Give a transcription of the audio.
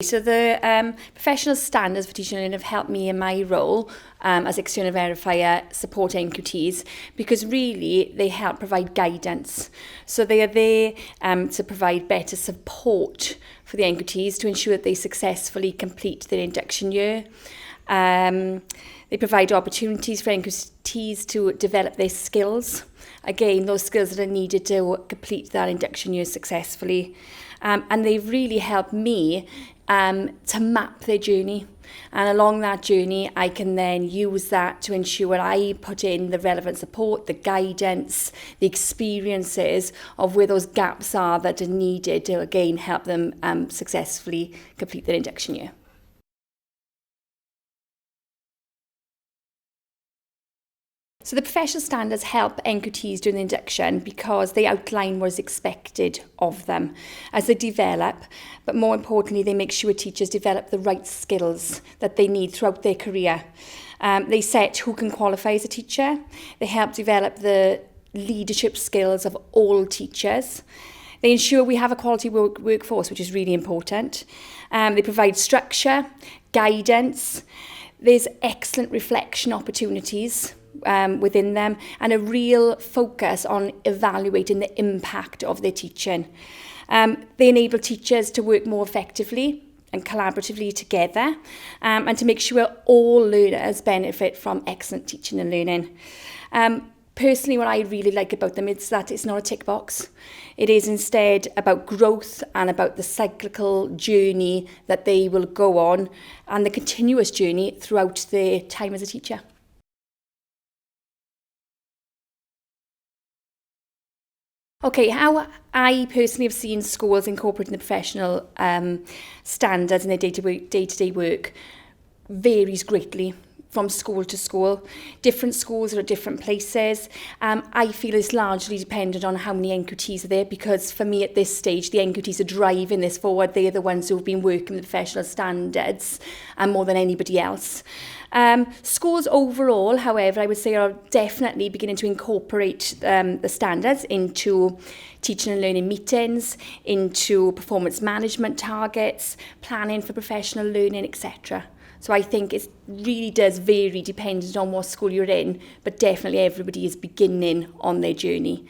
so the professional standards for teaching and learning have helped me in my role as external verifier support NQTs, because really they help provide guidance. So they are there to provide better support for the NQTs to ensure that they successfully complete their induction year. They provide opportunities for NQTs to develop their skills. Again, those skills that are needed to complete that induction year successfully. And they've really helped me to map their journey. And along that journey, I can then use that to ensure I put in the relevant support, the guidance, the experiences of where those gaps are that are needed to, again, help them successfully complete their induction year. So the professional standards help NQTs during the induction because they outline what is expected of them as they develop, but more importantly, they make sure teachers develop the right skills that they need throughout their career. They set who can qualify as a teacher. They help develop the leadership skills of all teachers. They ensure we have a quality workforce, which is really important. They provide structure, guidance. There's excellent reflection opportunities within them, and a real focus on evaluating the impact of their teaching. They enable teachers to work more effectively and collaboratively together, and to make sure all learners benefit from excellent teaching and learning. Personally, what I really like about them is that it's not a tick box. It is instead about growth and about the cyclical journey that they will go on, and the continuous journey throughout their time as a teacher. Okay, how I personally have seen schools incorporating the professional standards in their day-to-day work varies greatly from school to school. Different schools are at different places. I feel it's largely dependent on how many NQTs are there, because for me at this stage, the NQTs are driving this forward. They are the ones who have been working with professional standards more than anybody else. Schools overall, however, I would say are definitely beginning to incorporate the standards into teaching and learning meetings, into performance management targets, planning for professional learning, etc. So I think it really does vary depending on what school you're in, but definitely everybody is beginning on their journey.